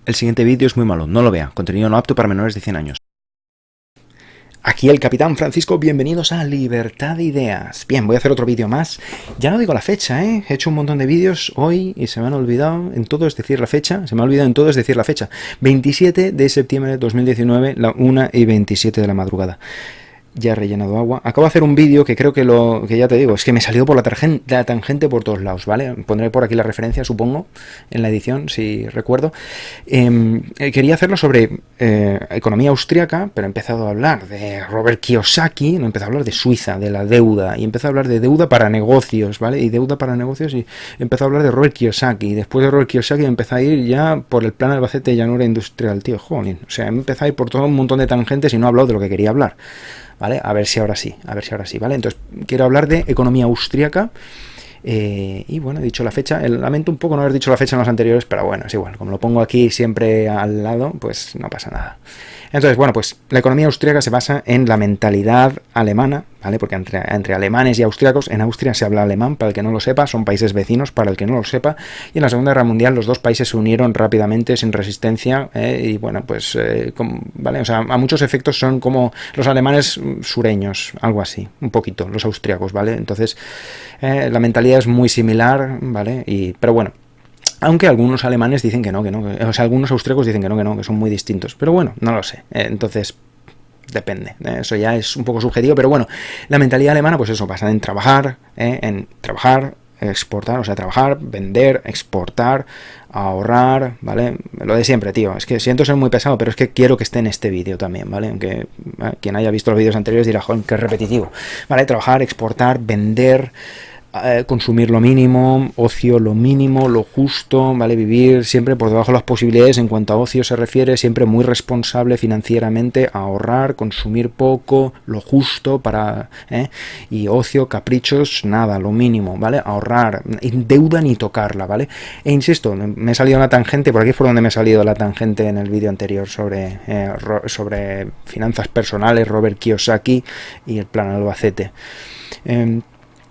El siguiente vídeo es muy malo, no lo vea. Contenido no apto para menores de 100 años. Aquí el Capitán Francisco, bienvenidos a Libertad de Ideas. Bien, voy a hacer otro vídeo más. Ya no digo la fecha, ¿eh? He hecho un montón de vídeos hoy y se me han olvidado en todo es decir la fecha. Se me ha olvidado en todo es decir la fecha. 27 de septiembre de 2019, la 1:27 de la madrugada. Ya he rellenado agua. Acabo de hacer un vídeo que creo que ya te digo, es que me salió por la tangente por todos lados, ¿vale? Pondré por aquí la referencia, supongo, en la edición, si recuerdo. Quería hacerlo sobre economía austríaca, pero he empezado a hablar de Robert Kiyosaki, no he empezado a hablar de Suiza, de la deuda, y he empezado a hablar de deuda para negocios, ¿vale? Y deuda para negocios, y he empezado a hablar de Robert Kiyosaki, y después de Robert Kiyosaki he empezado a ir ya por el plan Albacete llanura industrial, tío, jolín. O sea, he empezado a ir por todo un montón de tangentes y no he hablado de lo que quería hablar. ¿Vale? A ver si ahora sí, ¿vale? Entonces, quiero hablar de economía austríaca y bueno, he dicho la fecha, lamento un poco no haber dicho la fecha en los anteriores, pero bueno, es igual, como lo pongo aquí siempre al lado, pues no pasa nada. Entonces, bueno, pues la economía austríaca se basa en la mentalidad alemana, ¿vale? Porque entre alemanes y austríacos, en Austria se habla alemán, para el que no lo sepa, son países vecinos, para el que no lo sepa, y en la Segunda Guerra Mundial los dos países se unieron rápidamente, sin resistencia, y bueno, pues, ¿vale? O sea, a muchos efectos son como los alemanes sureños, algo así, un poquito, los austríacos, ¿vale? Entonces, la mentalidad es muy similar, ¿vale? Pero bueno, aunque algunos alemanes dicen que no, o sea, algunos austríacos dicen que no, que son muy distintos. Pero bueno, no lo sé. Entonces, depende. Eso ya es un poco subjetivo, pero bueno, la mentalidad alemana, pues eso, basa en trabajar, exportar, o sea, trabajar, vender, exportar, ahorrar, ¿vale? Lo de siempre, tío. Es que siento ser muy pesado, pero es que quiero que esté en este vídeo también, ¿vale? Aunque quien haya visto los vídeos anteriores dirá, joder, qué repetitivo. ¿Vale? Trabajar, exportar, vender, consumir lo mínimo, ocio lo mínimo, lo justo, ¿vale? Vivir siempre por debajo de las posibilidades en cuanto a ocio se refiere, siempre muy responsable financieramente, ahorrar, consumir poco, lo justo y ocio, caprichos, nada, lo mínimo, ¿vale? Ahorrar, deuda ni tocarla, ¿vale? E insisto, me he salido una tangente, por aquí es por donde me he salido la tangente en el vídeo anterior sobre finanzas personales, Robert Kiyosaki y el plan Albacete.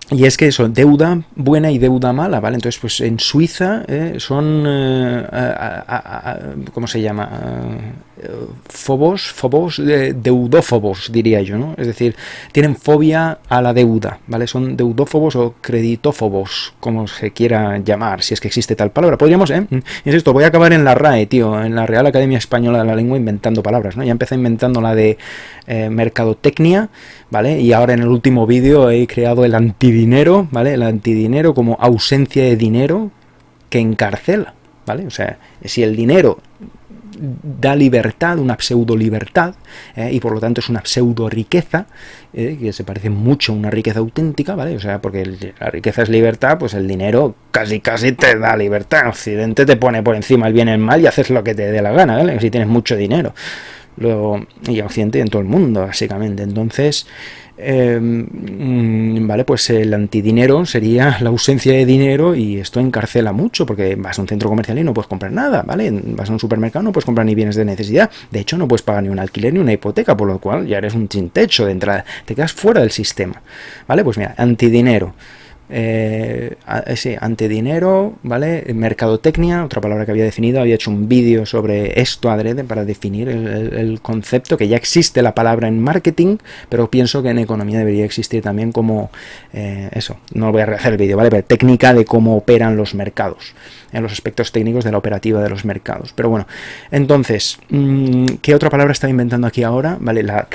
Y es que eso, deuda buena y deuda mala, ¿vale? Entonces, pues en Suiza son, ¿cómo se llama? Deudófobos, diría yo, ¿no? Es decir, tienen fobia a la deuda, ¿vale? Son deudófobos o creditófobos, como se quiera llamar, si es que existe tal palabra. Podríamos, insisto, voy a acabar en la RAE, tío, en la Real Academia Española de la Lengua, inventando palabras, ¿no? Ya empecé inventando la de mercadotecnia, ¿vale? Y ahora en el último vídeo he creado el antidinero, ¿vale? El antidinero como ausencia de dinero que encarcela, ¿vale? O sea, si el dinero da libertad, una pseudo libertad, y por lo tanto es una pseudo riqueza, que se parece mucho a una riqueza auténtica, ¿vale? O sea, porque la riqueza es libertad, pues el dinero casi te da libertad. Occidente te pone por encima el bien y el mal y haces lo que te dé la gana, ¿vale? Si tienes mucho dinero. Luego, y Occidente en todo el mundo, básicamente. Entonces, vale, pues el antidinero sería la ausencia de dinero, y esto encarcela mucho, porque vas a un centro comercial y no puedes comprar nada, ¿vale? Vas a un supermercado, no puedes comprar ni bienes de necesidad. De hecho, no puedes pagar ni un alquiler ni una hipoteca, por lo cual ya eres un sin techo de entrada. Te quedas fuera del sistema, ¿vale? Pues mira, antidinero. Antidinero, ¿vale? Mercadotecnia, otra palabra que había definido, había hecho un vídeo sobre esto adrede para definir el concepto, que ya existe la palabra en marketing, pero pienso que en economía debería existir también como no voy a rehacer el vídeo, ¿vale? Pero técnica de cómo operan los mercados, en los aspectos técnicos de la operativa de los mercados. Pero bueno, entonces, ¿qué otra palabra estaba inventando aquí ahora? ¿Vale? La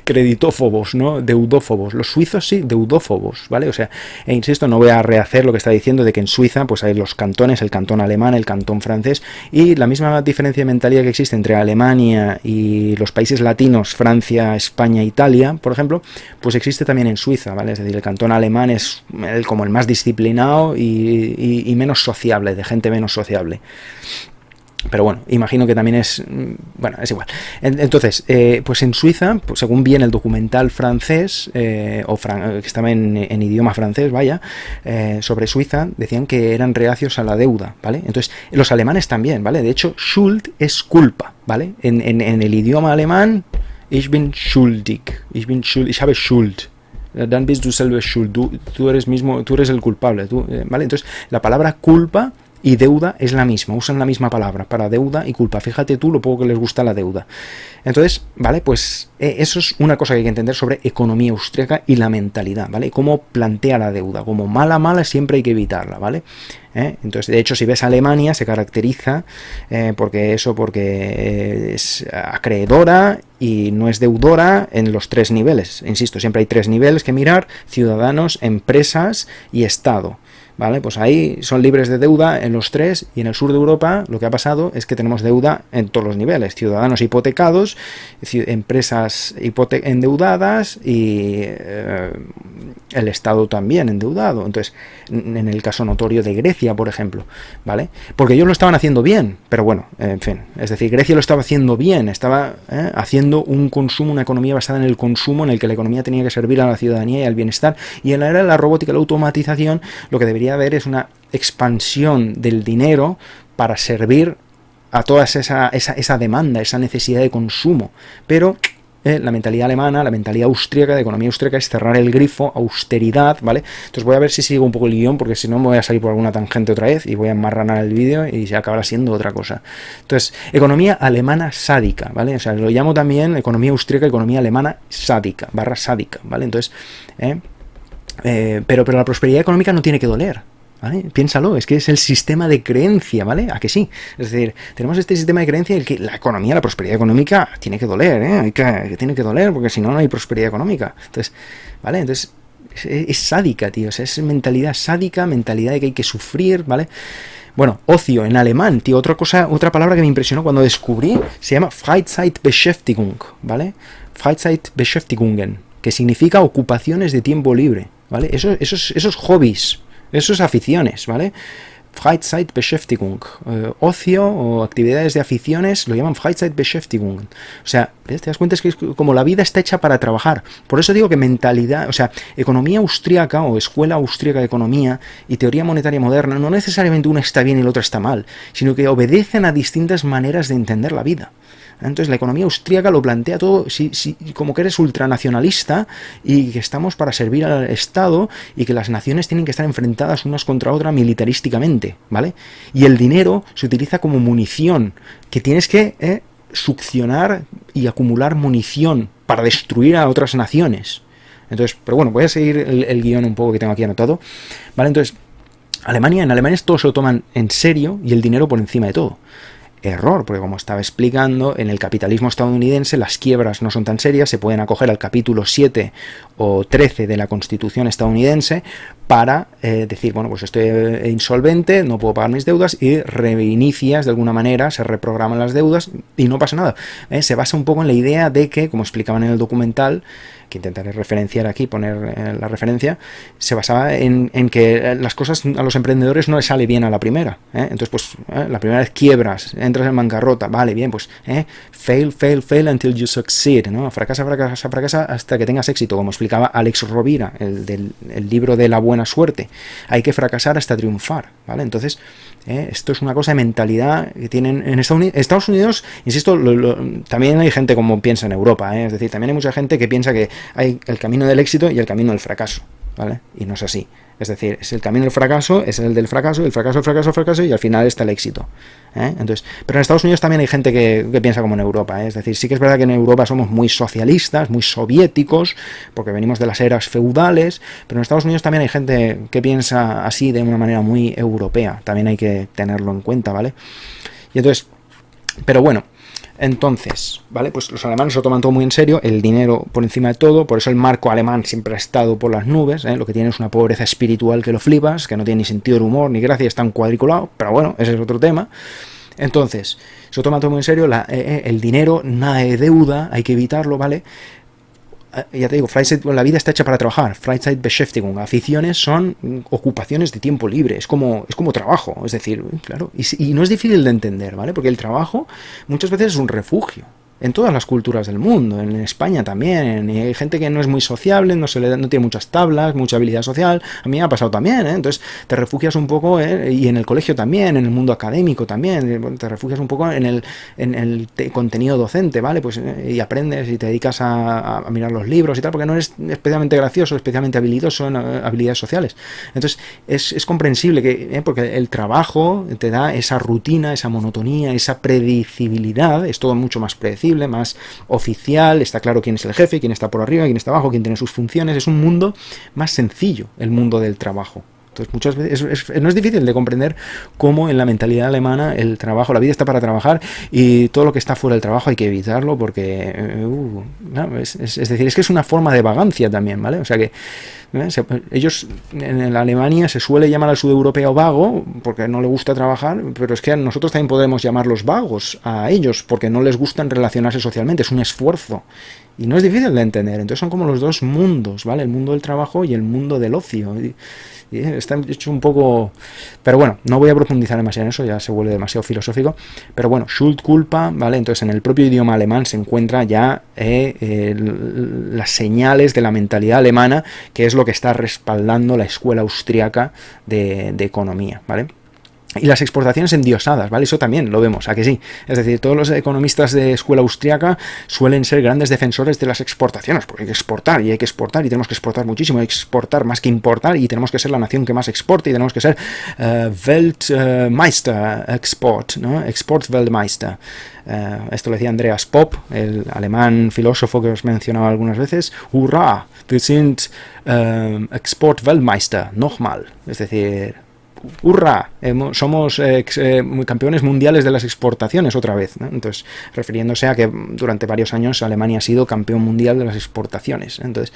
creditófobos, ¿no? Deudófobos. Los suizos sí, deudófobos, ¿vale? O sea, e insisto, no voy a rehacer lo que está diciendo de que en Suiza pues hay los cantones, el cantón alemán, el cantón francés, y la misma diferencia de mentalidad que existe entre Alemania y los países latinos, Francia, España, Italia, por ejemplo, pues existe también en Suiza, ¿vale? Es decir, el cantón alemán es como el más disciplinado y menos sociable, de gente menos sociable. Pero bueno, imagino que también es... Bueno, es igual. Entonces, pues en Suiza, pues según viene el documental francés, que estaba en idioma francés, vaya, sobre Suiza, decían que eran reacios a la deuda, ¿vale? Entonces, los alemanes también, ¿vale? De hecho, Schuld es culpa, ¿vale? En el idioma alemán, ich bin schuldig, ich habe Schuld. Dann bist du selber schuld, tú eres el culpable, ¿vale? Entonces, la palabra culpa y deuda es la misma, usan la misma palabra para deuda y culpa. Fíjate tú lo poco que les gusta la deuda. Entonces, ¿vale? Pues eso es una cosa que hay que entender sobre economía austríaca y la mentalidad, ¿vale? Cómo plantea la deuda. Como mala siempre hay que evitarla, ¿vale? Entonces, de hecho, si ves Alemania, se caracteriza porque es acreedora y no es deudora en los 3 niveles. Insisto, siempre hay 3 niveles que mirar: ciudadanos, empresas y Estado. ¿Vale? Pues ahí son libres de deuda en los 3, y en el sur de Europa lo que ha pasado es que tenemos deuda en todos los niveles: ciudadanos hipotecados, empresas endeudadas y el Estado también endeudado. Entonces, en el caso notorio de Grecia, por ejemplo, ¿vale? Porque ellos lo estaban haciendo bien, pero bueno, en fin, es decir, Grecia lo estaba haciendo bien, estaba haciendo un consumo, una economía basada en el consumo, en el que la economía tenía que servir a la ciudadanía y al bienestar, y en la era de la robótica y la automatización lo que debería haber es una expansión del dinero para servir a toda esa demanda, esa necesidad de consumo. Pero la mentalidad alemana, la mentalidad austríaca, de economía austríaca, es cerrar el grifo, austeridad, ¿vale? Entonces voy a ver si sigo un poco el guión, porque si no me voy a salir por alguna tangente otra vez y voy a enmarranar el vídeo y se acabará siendo otra cosa. Entonces, economía alemana sádica, ¿vale? O sea, lo llamo también economía austríaca, economía alemana sádica, /sádica, ¿vale? Entonces, pero la prosperidad económica no tiene que doler, ¿vale? Piénsalo, es que es el sistema de creencia, ¿vale? ¿A que sí? Es decir, tenemos este sistema de creencia en el que la economía, la prosperidad económica tiene que doler, tiene que doler, porque si no, no hay prosperidad económica. Entonces, ¿vale? Entonces, es sádica, tío, o sea, es mentalidad sádica, mentalidad de que hay que sufrir, ¿vale? Bueno, ocio en alemán, tío, otra palabra que me impresionó cuando descubrí, se llama Freizeitbeschäftigung, ¿vale? Freizeitbeschäftigungen, que significa ocupaciones de tiempo libre, ¿vale? Esos hobbies, esas aficiones, ¿vale? Freizeitbeschäftigung, ocio o actividades de aficiones, lo llaman Freizeitbeschäftigung. O sea, ¿ves? Te das cuenta, es que es como la vida está hecha para trabajar. Por eso digo que mentalidad, o sea, economía austríaca o escuela austríaca de economía y teoría monetaria moderna, no necesariamente una está bien y la otra está mal, sino que obedecen a distintas maneras de entender la vida. Entonces la economía austríaca lo plantea todo como que eres ultranacionalista y que estamos para servir al Estado y que las naciones tienen que estar enfrentadas unas contra otras militarísticamente, ¿vale? Y el dinero se utiliza como munición, que tienes que succionar y acumular munición para destruir a otras naciones. Entonces, pero bueno, voy a seguir el guión un poco que tengo aquí anotado, ¿vale? Entonces, en Alemania todos se lo toman en serio y el dinero por encima de todo. Error, porque como estaba explicando, en el capitalismo estadounidense las quiebras no son tan serias, se pueden acoger al capítulo 7 o 13 de la Constitución estadounidense para decir, bueno, pues estoy insolvente, no puedo pagar mis deudas, y reinicias de alguna manera, se reprograman las deudas y no pasa nada. Se basa un poco en la idea de que, como explicaban en el documental, que intentaré referenciar aquí, poner la referencia, se basaba en que las cosas a los emprendedores no les sale bien a la primera. Entonces, pues, la primera vez quiebras, entras en bancarrota, vale, bien, pues, fail until you succeed, ¿no? Fracasa hasta que tengas éxito, como explicaba Alex Rovira, el libro de la buena suerte. Hay que fracasar hasta triunfar, ¿vale? Entonces, esto es una cosa de mentalidad que tienen en Estados Unidos, insisto, también hay gente como piensa en Europa, es decir, también hay mucha gente que piensa que hay el camino del éxito y el camino del fracaso, ¿vale? Y no es así. Es decir, es el camino del fracaso, es el del fracaso, el fracaso, y al final está el éxito. Entonces, pero en Estados Unidos también hay gente que piensa como en Europa. Es decir, sí que es verdad que en Europa somos muy socialistas, muy soviéticos, porque venimos de las eras feudales, pero en Estados Unidos también hay gente que piensa así de una manera muy europea. También hay que tenerlo en cuenta, ¿vale? Y entonces, pero bueno, entonces, ¿vale? Pues los alemanes lo toman todo muy en serio, el dinero por encima de todo, por eso el marco alemán siempre ha estado por las nubes, lo que tiene es una pobreza espiritual que lo flipas, que no tiene ni sentido del humor ni gracia, está cuadriculado, pero bueno, ese es otro tema. Entonces, se lo toma todo muy en serio, el dinero, nada de deuda, hay que evitarlo, ¿vale? Ya te digo, la vida está hecha para trabajar. Freizeitbeschäftigung, aficiones son ocupaciones de tiempo libre, es como trabajo, es decir, claro, y no es difícil de entender, ¿vale? Porque el trabajo muchas veces es un refugio, en todas las culturas del mundo, en España también, y hay gente que no es muy sociable, no tiene muchas tablas, mucha habilidad social, a mí me ha pasado también, entonces te refugias un poco, y en el colegio también, en el mundo académico también, te refugias un poco en el contenido docente, ¿vale? Pues y aprendes y te dedicas a mirar los libros y tal, porque no eres especialmente gracioso, especialmente habilidoso en habilidades sociales. Entonces es comprensible que, porque el trabajo te da esa rutina, esa monotonía, esa predecibilidad, es todo mucho más predecible, más oficial, está claro quién es el jefe, quién está por arriba, quién está abajo, quién tiene sus funciones, es un mundo más sencillo, el mundo del trabajo. Entonces muchas veces no es difícil de comprender cómo en la mentalidad alemana el trabajo, la vida está para trabajar y todo lo que está fuera del trabajo hay que evitarlo porque es decir, es que es una forma de vagancia también, ¿vale? O sea que ellos en la Alemania se suele llamar al sudeuropeo vago porque no le gusta trabajar, pero es que nosotros también podemos llamarlos vagos a ellos porque no les gustan relacionarse socialmente, es un esfuerzo y no es difícil de entender. Entonces son como los dos mundos, ¿vale? El mundo del trabajo y el mundo del ocio. Y está hecho un poco... Pero bueno, no voy a profundizar demasiado en eso, ya se vuelve demasiado filosófico. Pero bueno, Schuldculpa, ¿vale? Entonces en el propio idioma alemán se encuentra ya las señales de la mentalidad alemana, que es lo que está respaldando la escuela austriaca de economía, ¿vale? Y las exportaciones endiosadas, ¿vale? Eso también lo vemos, ¿a que sí? Es decir, todos los economistas de escuela austriaca suelen ser grandes defensores de las exportaciones, porque hay que exportar y hay que exportar y tenemos que exportar muchísimo, hay que exportar más que importar y tenemos que ser la nación que más exporte y tenemos que ser Weltmeister Export, ¿no? Exportweltmeister. Esto lo decía Andreas Popp, el alemán filósofo que os mencionaba algunas veces. Hurra, wir sind Exportweltmeister, nochmal. Es decir... ¡Hurra! Somos campeones mundiales de las exportaciones otra vez, ¿no? Entonces, refiriéndose a que durante varios años Alemania ha sido campeón mundial de las exportaciones. Entonces,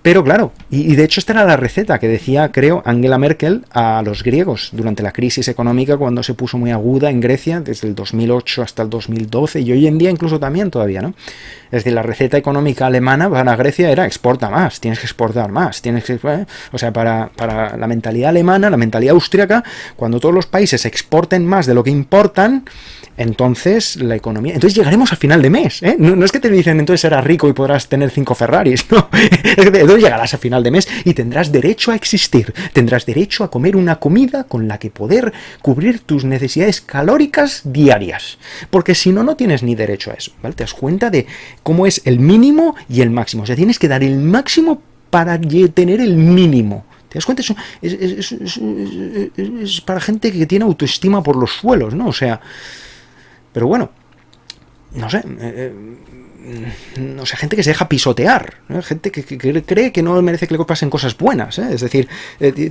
pero claro, y de hecho esta era la receta que decía, creo, Angela Merkel a los griegos durante la crisis económica cuando se puso muy aguda en Grecia, desde el 2008 hasta el 2012, y hoy en día incluso también todavía, ¿no? Es decir, la receta económica alemana para Grecia era exporta más, tienes que exportar más, tienes que... o sea, para la mentalidad alemana, la mentalidad austríaca, cuando todos los países exporten más de lo que importan, entonces la economía... Entonces llegaremos al final de mes, ¿eh? No es que te dicen entonces serás rico y podrás tener 5 Ferraris, no. Es que entonces llegarás a final de mes y tendrás derecho a existir, tendrás derecho a comer una comida con la que poder cubrir tus necesidades calóricas diarias, porque si no, no tienes ni derecho a eso, ¿vale? Te das cuenta de cómo es el mínimo y el máximo, o sea, tienes que dar el máximo para tener el mínimo. ¿Te das cuenta? Eso es para gente que tiene autoestima por los suelos, ¿no? O sea, pero bueno, no sé, o sea, gente que se deja pisotear, ¿no? Gente que cree que no merece que le pasen cosas buenas, ¿eh? Es decir,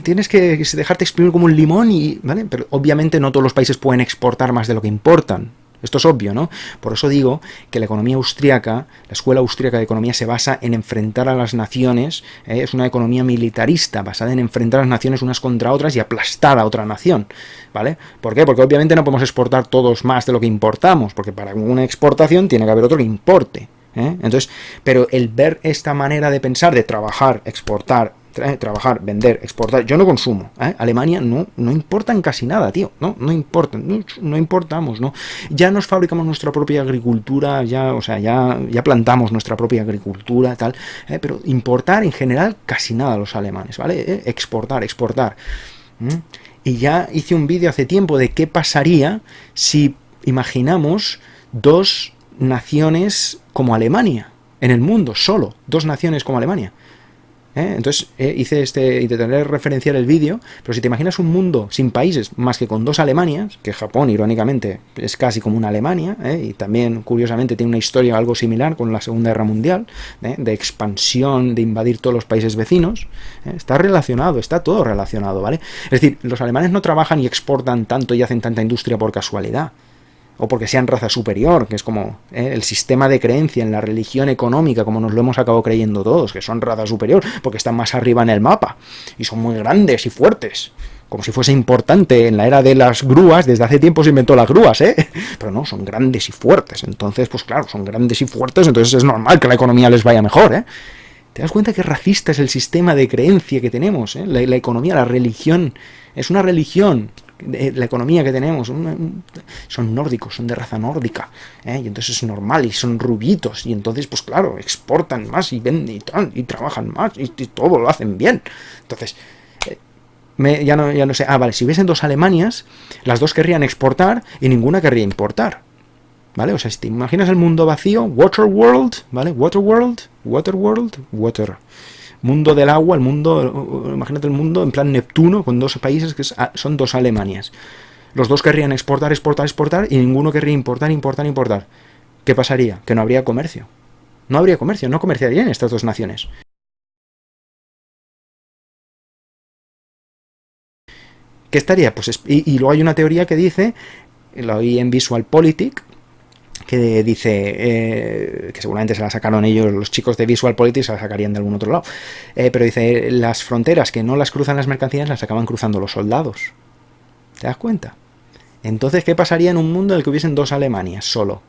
tienes que dejarte exprimir como un limón, ¿vale? Pero obviamente no todos los países pueden exportar más de lo que importan. Esto es obvio, ¿no? Por eso digo que la economía austríaca, la escuela austríaca de economía se basa en enfrentar a las naciones, es una economía militarista, basada en enfrentar a las naciones unas contra otras y aplastar a otra nación, ¿vale? ¿Por qué? Porque obviamente no podemos exportar todos más de lo que importamos, porque para una exportación tiene que haber otro que importe, ¿eh? Entonces, pero el ver esta manera de pensar, de trabajar, exportar, trabajar, vender, exportar, yo no consumo, ¿eh? Alemania no importan casi nada, tío, no importan, no importamos, ¿no? Ya nos fabricamos nuestra propia agricultura, o sea, ya plantamos nuestra propia agricultura, tal, pero importar en general casi nada los alemanes, ¿vale? Exportar. Y ya hice un vídeo hace tiempo de qué pasaría si imaginamos dos naciones como Alemania en el mundo, solo dos naciones como Alemania. Entonces hice intentaré referenciar el vídeo, pero si te imaginas un mundo sin países más que con dos Alemanias, que Japón irónicamente es casi como una Alemania, y también curiosamente tiene una historia algo similar con la Segunda Guerra Mundial, de expansión, de invadir todos los países vecinos, está relacionado, está todo relacionado, ¿vale? Es decir, los alemanes no trabajan y exportan tanto y hacen tanta industria por casualidad, o porque sean raza superior, que es como el sistema de creencia en la religión económica, como nos lo hemos acabado creyendo todos, que son raza superior, porque están más arriba en el mapa, y son muy grandes y fuertes, como si fuese importante en la era de las grúas, desde hace tiempo se inventó las grúas, pero no, son grandes y fuertes, entonces, pues claro, son grandes y fuertes, entonces es normal que la economía les vaya mejor, ¿Te das cuenta qué racista es el sistema de creencia que tenemos? La economía, la religión, es una religión la economía que tenemos, son nórdicos, son de raza nórdica, y entonces es normal, y son rubitos, y entonces, pues claro, exportan más y venden y tal, y trabajan más, y todo lo hacen bien. Entonces, ya no sé, vale, si hubiesen dos Alemanias, las dos querrían exportar y ninguna querría importar, ¿vale? O sea, si te imaginas el mundo vacío, Waterworld, ¿vale? Water. Mundo del agua, imagínate el mundo en plan Neptuno, con dos países que son dos Alemanias. Los dos querrían exportar, y ninguno querría importar. ¿Qué pasaría? Que no habría comercio. No habría comercio, no comerciarían estas dos naciones. ¿Qué estaría? Pues y luego hay una teoría que dice, lo oí en VisualPolitik, que dice, que seguramente se la sacaron ellos, los chicos de VisualPolitik se la sacarían de algún otro lado, pero dice, las fronteras que no las cruzan las mercancías las acaban cruzando los soldados. ¿Te das cuenta? Entonces, ¿qué pasaría en un mundo en el que hubiesen dos Alemanias solo?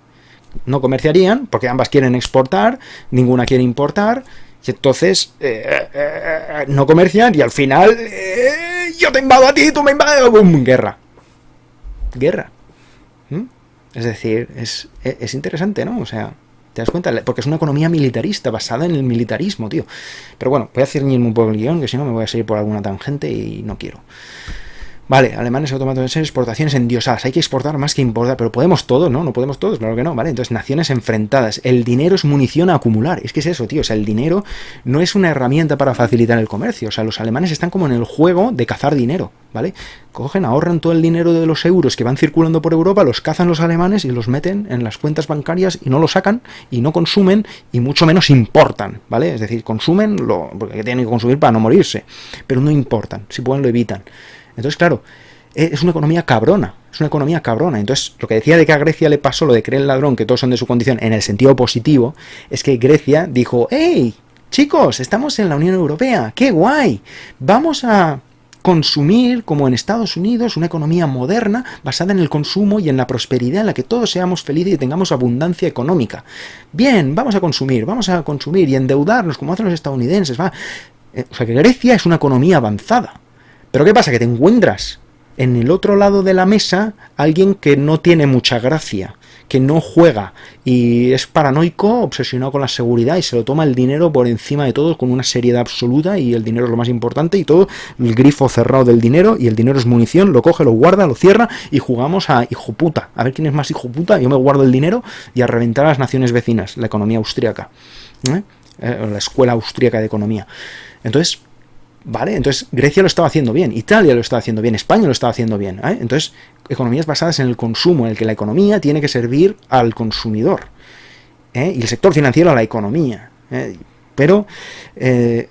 No comerciarían, porque ambas quieren exportar, ninguna quiere importar, y entonces no comercian, y al final yo te invado a ti, tú me invades, ¡bum! Guerra. Es decir, es interesante, ¿no? O sea, ¿te das cuenta? Porque es una economía militarista, basada en el militarismo, tío. Pero bueno, voy a ceñirme un poco el guión, que si no me voy a seguir por alguna tangente y no quiero. Vale, alemanes automáticamente exportaciones endiosadas. Hay que exportar más que importar, pero podemos todos, ¿no? No podemos todos, claro que no, ¿vale? Entonces, naciones enfrentadas. El dinero es munición a acumular. Es que es eso, tío. O sea, el dinero no es una herramienta para facilitar el comercio. O sea, los alemanes están como en el juego de cazar dinero, ¿vale? Cogen, ahorran todo el dinero de los euros que van circulando por Europa, los cazan los alemanes y los meten en las cuentas bancarias y no lo sacan y no consumen y mucho menos importan, ¿vale? Es decir, consumen porque tienen que consumir para no morirse, pero no importan. Si pueden, lo evitan. Entonces, claro, es una economía cabrona. Entonces, lo que decía de que a Grecia le pasó lo de creer el ladrón, que todos son de su condición, en el sentido positivo, es que Grecia dijo, ¡hey, chicos, estamos en la Unión Europea! ¡Qué guay! Vamos a consumir, como en Estados Unidos, una economía moderna basada en el consumo y en la prosperidad, en la que todos seamos felices y tengamos abundancia económica. Bien, vamos a consumir y endeudarnos como hacen los estadounidenses. O sea, que Grecia es una economía avanzada. Pero ¿qué pasa? Que te encuentras en el otro lado de la mesa alguien que no tiene mucha gracia, que no juega y es paranoico, obsesionado con la seguridad y se lo toma el dinero por encima de todo con una seriedad absoluta y el dinero es lo más importante y todo, el grifo cerrado del dinero y el dinero es munición, lo coge, lo guarda, lo cierra y jugamos a hijo puta, a ver quién es más hijo puta, yo me guardo el dinero y a reventar a las naciones vecinas, la economía austríaca, la escuela austríaca de economía. Entonces, ¿vale? Entonces, Grecia lo estaba haciendo bien, Italia lo estaba haciendo bien, España lo estaba haciendo bien, ¿eh? Entonces, economías basadas en el consumo, en el que la economía tiene que servir al consumidor, y el sector financiero a la economía, Pero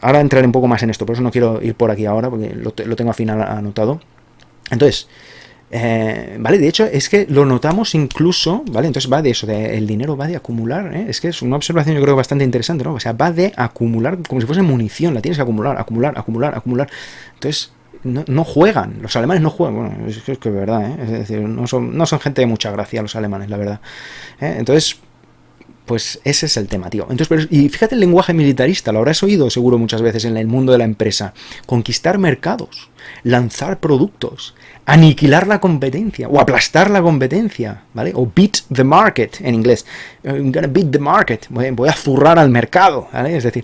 ahora entraré un poco más en esto, por eso no quiero ir por aquí ahora, porque lo tengo al final anotado. Entonces, vale, de hecho es que lo notamos incluso, vale, entonces va de eso, el dinero va de acumular, es que es una observación yo creo bastante interesante, ¿no? O sea, va de acumular como si fuese munición, la tienes que acumular. Entonces, no juegan, los alemanes no juegan, bueno, es que es verdad, es decir, no son gente de mucha gracia los alemanes, la verdad. Entonces, pues ese es el tema, tío. Entonces, y fíjate el lenguaje militarista, lo habrás oído seguro muchas veces en el mundo de la empresa. Conquistar mercados, lanzar productos, aniquilar la competencia o aplastar la competencia, ¿vale? O beat the market en inglés. I'm gonna beat the market. Voy a zurrar al mercado, ¿vale? Es decir,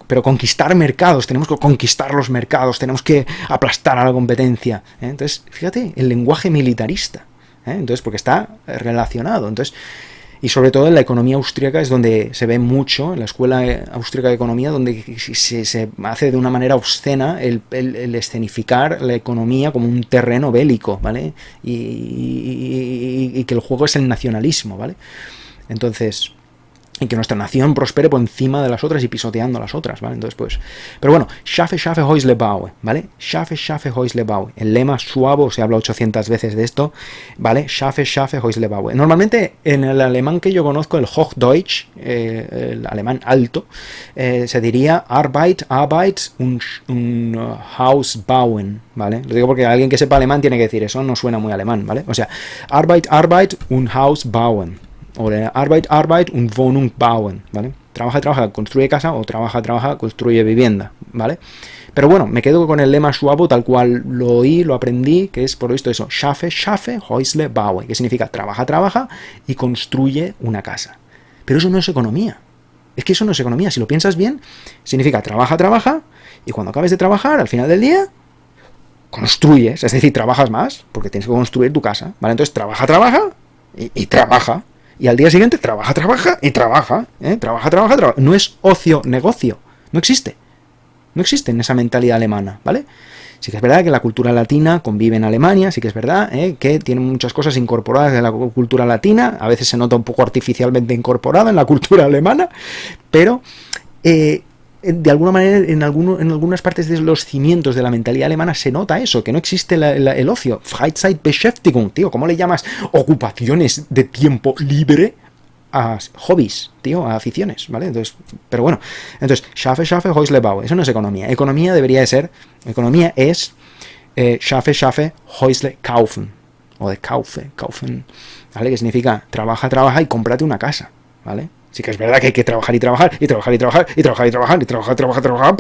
pero conquistar mercados, tenemos que conquistar los mercados, tenemos que aplastar a la competencia. Entonces, fíjate, el lenguaje militarista. Entonces, porque está relacionado. Entonces, y sobre todo en la economía austríaca es donde se ve mucho, en la escuela austríaca de economía, donde se hace de una manera obscena el escenificar la economía como un terreno bélico, ¿vale? Y que el juego es el nacionalismo, ¿vale? Entonces, y que nuestra nación prospere por encima de las otras y pisoteando a las otras, ¿vale? Entonces, pues, pero bueno, Schaffe, Häusle bauen, ¿vale? Schaffe, Häusle bauen. El lema suavo, se habla 800 veces de esto, ¿vale? Schaffe, Häusle bauen. Normalmente, en el alemán que yo conozco, el Hochdeutsch, el alemán alto, se diría Arbeit, un Haus bauen, ¿vale? Lo digo porque alguien que sepa alemán tiene que decir eso, no suena muy alemán, ¿vale? O sea, Arbeit, un Haus bauen. O de Arbeit und Wohnung bauen, ¿vale? Trabaja, construye casa, o trabaja, construye vivienda, ¿vale? Pero bueno, me quedo con el lema suavo tal cual lo oí, lo aprendí, que es por esto eso, schaffe, Häusle baue, que significa trabaja y construye una casa. Pero eso no es economía. Es que eso no es economía. Si lo piensas bien, significa trabaja, y cuando acabes de trabajar, al final del día, construyes, es decir, trabajas más, porque tienes que construir tu casa, ¿vale? Entonces trabaja, y trabaja. Y al día siguiente trabaja y trabaja, ¿eh? Trabaja. No es ocio, negocio. No existe. No existe en esa mentalidad alemana, ¿vale? Sí que es verdad que la cultura latina convive en Alemania, sí que es verdad que tiene muchas cosas incorporadas de la cultura latina, a veces se nota un poco artificialmente incorporada en la cultura alemana, pero de alguna manera en algunas partes de los cimientos de la mentalidad alemana se nota eso, que no existe el ocio. Freizeitbeschäftigung, tío, ¿cómo le llamas ocupaciones de tiempo libre a hobbies, tío, a aficiones, ¿vale? Entonces, pero bueno, entonces, schaffe, Häusle baue, eso no es economía. Economía debería de ser, economía es schaffe, Häusle kaufen, o de kaufen, ¿vale? Que significa trabaja y cómprate una casa, ¿vale? Sí que es verdad que hay que trabajar para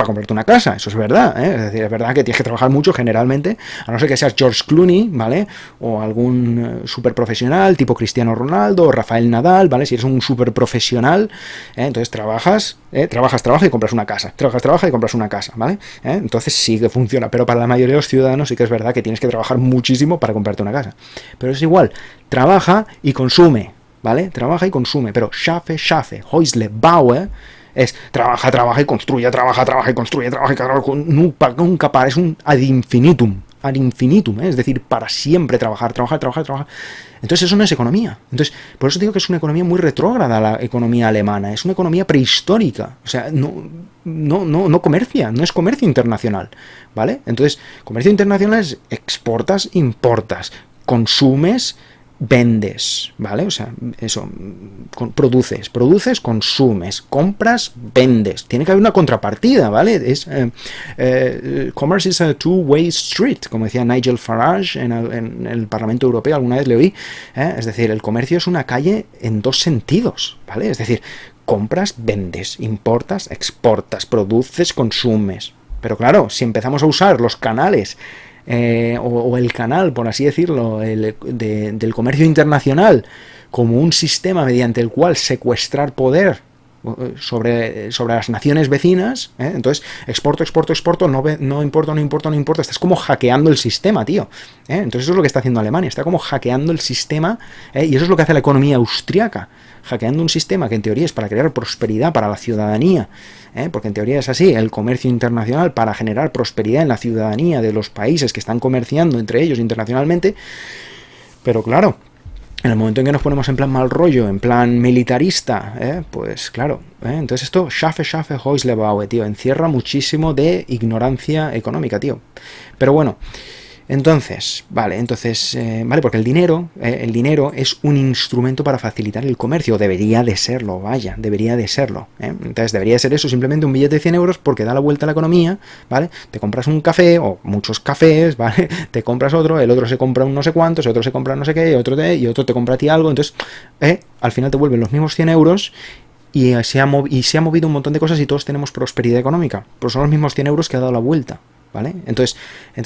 comprarte una casa, eso es verdad, ¿eh? Es decir, es verdad que tienes que trabajar mucho generalmente, a no ser que seas George Clooney, ¿vale? O algún super profesional tipo Cristiano Ronaldo o Rafael Nadal, ¿vale? Si eres un super profesional, entonces trabajas y compras una casa, trabajas y compras una casa, ¿vale? Entonces sí que funciona, pero para la mayoría de los ciudadanos sí que es verdad que tienes que trabajar muchísimo para comprarte una casa, pero es igual, trabaja y consume, ¿vale? Trabaja y consume, pero schaffe, Häusle baue es trabaja y construye, nunca para, es un ad infinitum, es decir, para siempre trabajar. Entonces eso no es economía. Entonces, por eso digo que es una economía muy retrógrada la economía alemana, es una economía prehistórica, o sea, no comercia, no es comercio internacional, ¿vale? Entonces, comercio internacional es exportas, importas, consumes, vendes, ¿vale? O sea, eso, produces, consumes, compras, vendes. Tiene que haber una contrapartida, ¿vale? Es commerce is a two-way street, como decía Nigel Farage en el Parlamento Europeo, alguna vez le oí. Es decir, el comercio es una calle en dos sentidos, ¿vale? Es decir, compras, vendes, importas, exportas, produces, consumes. Pero claro, si empezamos a usar los canales o el canal, por así decirlo, del comercio internacional como un sistema mediante el cual secuestrar poder sobre las naciones vecinas, entonces exporto, no importa, estás como hackeando el sistema, tío, entonces eso es lo que está haciendo Alemania, está como hackeando el sistema, y eso es lo que hace la economía austriaca, hackeando un sistema que en teoría es para crear prosperidad para la ciudadanía, porque en teoría es así, el comercio internacional para generar prosperidad en la ciudadanía de los países que están comerciando entre ellos internacionalmente, pero claro, en el momento en que nos ponemos en plan mal rollo, en plan militarista, pues claro, entonces esto, schaffe, Häusle baue, tío, encierra muchísimo de ignorancia económica, tío. Pero bueno, entonces, vale, porque el dinero es un instrumento para facilitar el comercio, debería de serlo, entonces debería de ser eso, simplemente un billete de 100 euros porque da la vuelta a la economía, ¿vale? Te compras un café, o muchos cafés, ¿vale? Te compras otro, el otro se compra un no sé cuántos, el otro se compra no sé qué, y otro te compra a ti algo, entonces, al final te vuelven los mismos 100 euros, y se ha movido un montón de cosas y todos tenemos prosperidad económica, pero son los mismos 100 euros que ha dado la vuelta, ¿vale? Entonces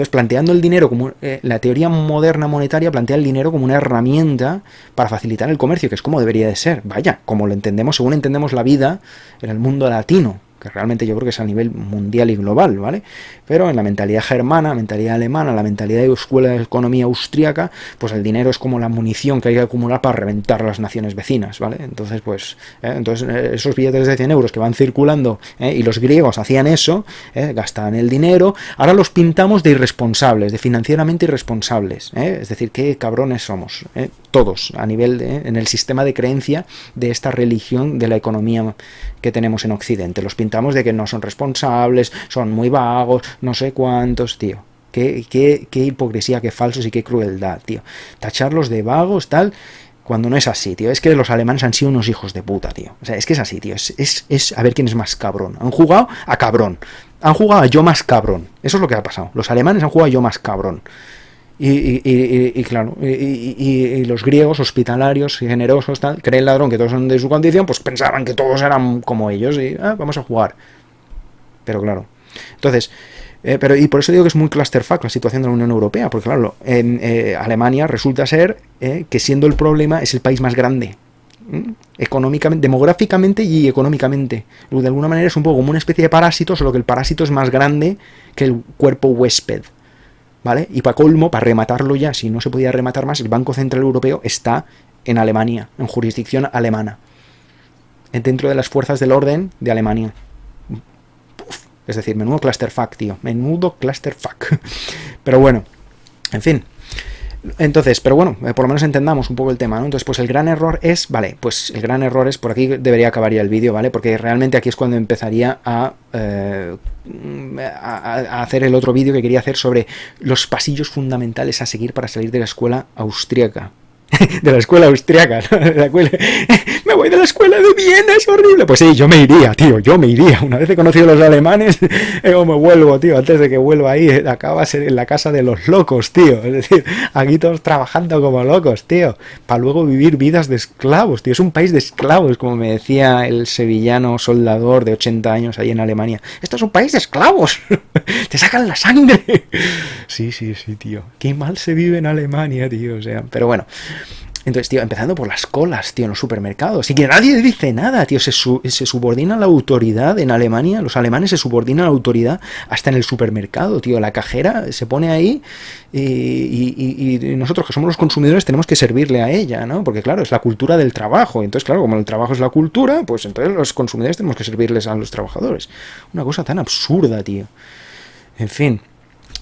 planteando el dinero como la teoría moderna monetaria plantea el dinero como una herramienta para facilitar el comercio, que es como debería de ser, como lo entendemos, según entendemos la vida en el mundo latino, que realmente yo creo que es a nivel mundial y global, ¿vale? Pero en la mentalidad germana, mentalidad alemana, la mentalidad de escuela de economía austríaca, pues el dinero es como la munición que hay que acumular para reventar a las naciones vecinas, ¿vale? Entonces, pues, esos billetes de 100 euros que van circulando, y los griegos hacían eso, gastaban el dinero, ahora los pintamos de irresponsables, de financieramente irresponsables, es decir, qué cabrones somos, todos, a nivel en el sistema de creencia de esta religión de la economía que tenemos en Occidente. Los pintamos de que no son responsables, son muy vagos, no sé cuántos, tío. Qué hipocresía, qué falsos y qué crueldad, tío. Tacharlos de vagos, tal, cuando no es así, tío. Es que los alemanes han sido unos hijos de puta, tío. O sea, es que es así, tío. Es a ver quién es más cabrón. Han jugado a cabrón. Han jugado a yo más cabrón. Eso es lo que ha pasado. Los alemanes han jugado a yo más cabrón. Y claro, y los griegos hospitalarios y generosos, tal, creen ladrón que todos son de su condición, pues pensaban que todos eran como ellos y vamos a jugar. Pero claro, entonces, Y por eso digo que es muy clusterfuck la situación de la Unión Europea, porque claro, en Alemania resulta ser que siendo el problema es el país más grande, económicamente, demográficamente y económicamente. De alguna manera es un poco como una especie de parásito, solo que el parásito es más grande que el cuerpo huésped, ¿vale? Y para colmo, para rematarlo ya, si no se podía rematar más, el Banco Central Europeo está en Alemania, en jurisdicción alemana, dentro de las fuerzas del orden de Alemania. Es decir, menudo clusterfuck, tío. Menudo clusterfuck. Pero bueno, en fin. Entonces, pero bueno, por lo menos entendamos un poco el tema, ¿no? Entonces, pues el gran error es, vale, pues el gran error es, por aquí debería acabar ya el vídeo, ¿vale? Porque realmente aquí es cuando empezaría a hacer el otro vídeo que quería hacer sobre los pasillos fundamentales a seguir para salir de la escuela austríaca. De la escuela austriaca, ¿no? Me voy de la escuela de Viena, es horrible. Pues sí, yo me iría, tío, yo me iría. Una vez he conocido a los alemanes, yo me vuelvo, tío, antes de que vuelva ahí, acabas en la casa de los locos, tío. Es decir, aquí todos trabajando como locos, tío, para luego vivir vidas de esclavos, tío. Es un país de esclavos, como me decía el sevillano soldador de 80 años ahí en Alemania. Esto es un país de esclavos. Te sacan la sangre. Sí, tío. Qué mal se vive en Alemania, tío. O sea, pero bueno. Entonces, tío, empezando por las colas, tío, en los supermercados. Y que nadie dice nada, tío. Se subordina a la autoridad en Alemania. Los alemanes se subordinan a la autoridad hasta en el supermercado, tío. La cajera se pone ahí y nosotros, que somos los consumidores, tenemos que servirle a ella, ¿no? Porque, claro, es la cultura del trabajo. Entonces, claro, como el trabajo es la cultura, pues entonces los consumidores tenemos que servirles a los trabajadores. Una cosa tan absurda, tío. En fin.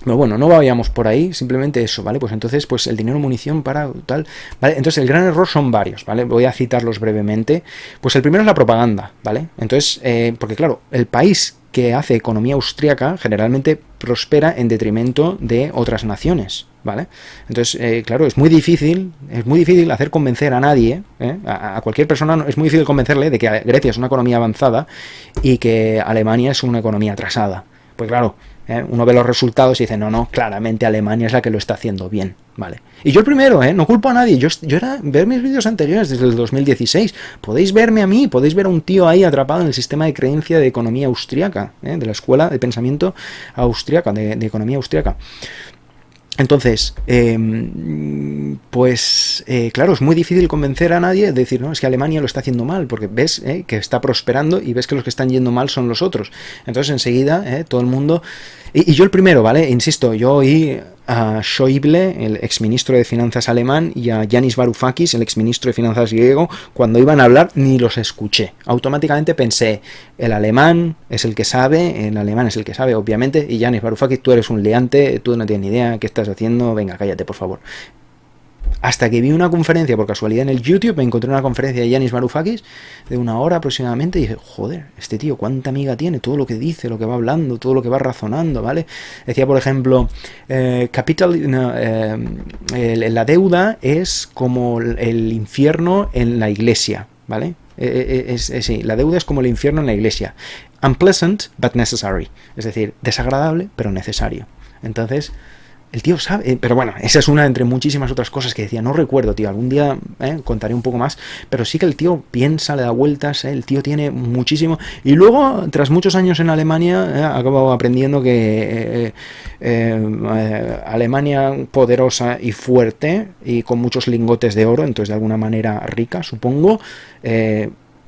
Pero bueno, no vayamos por ahí, simplemente eso, ¿vale? Pues entonces, pues el dinero, munición para tal, ¿vale? Entonces el gran error son varios, ¿vale? Voy a citarlos brevemente. Pues el primero es la propaganda, ¿vale? Entonces, porque claro, el país que hace economía austríaca generalmente prospera en detrimento de otras naciones, ¿vale? Entonces, claro, es muy difícil hacer convencer a nadie, a cualquier persona, es muy difícil convencerle de que Grecia es una economía avanzada y que Alemania es una economía atrasada. Pues claro, uno ve los resultados y dice, no, claramente Alemania es la que lo está haciendo bien, ¿vale? Y yo el primero, no culpo a nadie, yo era ver mis vídeos anteriores desde el 2016, podéis verme a mí, podéis ver a un tío ahí atrapado en el sistema de creencia de economía austríaca, de la escuela de pensamiento austríaca, de economía austríaca. Entonces, claro, es muy difícil convencer a nadie de decir, no, es que Alemania lo está haciendo mal, porque ves que está prosperando y ves que los que están yendo mal son los otros. Entonces, enseguida, todo el mundo... Y yo el primero, ¿vale? Insisto, yo oí a Schäuble, el exministro de Finanzas alemán, y a Yanis Varoufakis, el exministro de Finanzas griego, cuando iban a hablar ni los escuché. Automáticamente pensé, el alemán es el que sabe, obviamente, y Yanis Varoufakis, tú eres un liante, tú no tienes ni idea qué estás haciendo, venga, cállate, por favor. Hasta que vi una conferencia, por casualidad en el YouTube, me encontré una conferencia de Yanis Varoufakis de 1 hora aproximadamente y dije, joder, este tío, cuánta amiga tiene, todo lo que dice, lo que va hablando, todo lo que va razonando, ¿vale? Decía, por ejemplo, la deuda es como el infierno en la iglesia, ¿vale? Sí, la deuda es como el infierno en la iglesia. Unpleasant, but necessary. Es decir, desagradable, pero necesario. Entonces... el tío sabe, pero bueno, esa es una entre muchísimas otras cosas que decía, no recuerdo, tío, algún día contaré un poco más, pero sí que el tío piensa, le da vueltas, el tío tiene muchísimo, y luego, tras muchos años en Alemania, ha acabado aprendiendo que Alemania poderosa y fuerte, y con muchos lingotes de oro, entonces de alguna manera rica, supongo,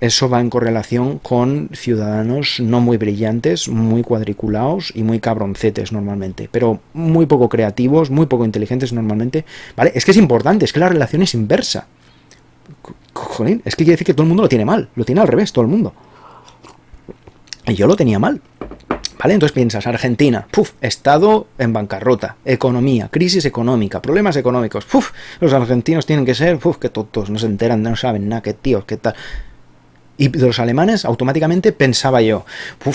eso va en correlación con ciudadanos no muy brillantes, muy cuadriculados y muy cabroncetes normalmente, pero muy poco creativos, muy poco inteligentes normalmente, ¿vale? Es que es importante, es que la relación es inversa. Jolín, es que quiere decir que todo el mundo lo tiene mal, lo tiene al revés, todo el mundo. Y yo lo tenía mal. ¿Vale? Entonces piensas, Argentina, estado en bancarrota, economía, crisis económica, problemas económicos, los argentinos tienen que ser, que tontos, no se enteran, no saben nada, qué tíos, qué tal... Y de los alemanes, automáticamente pensaba yo,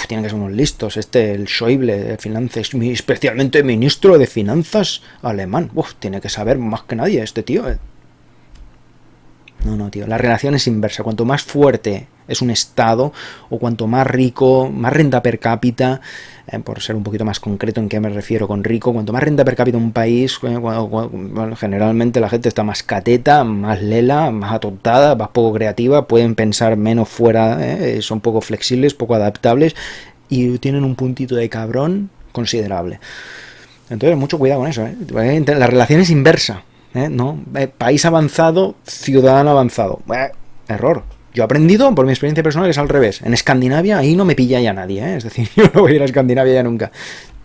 tienen que ser unos listos, el Schäuble de finanzas, especialmente ministro de finanzas alemán, tiene que saber más que nadie este tío. No, tío, la relación es inversa, cuanto más fuerte es un estado, o cuanto más rico, más renta per cápita, por ser un poquito más concreto en qué me refiero con rico, cuanto más renta per cápita un país, generalmente la gente está más cateta, más lela, más atontada, más poco creativa, pueden pensar menos fuera, son poco flexibles, poco adaptables, y tienen un puntito de cabrón considerable. Entonces, mucho cuidado con eso, ¿eh? La relación es inversa, ¿eh? ¿No? País avanzado, ciudadano avanzado. Error. Yo he aprendido por mi experiencia personal que es al revés. En Escandinavia ahí no me pilla ya nadie, ¿eh? Es decir, yo no voy a ir a Escandinavia ya nunca.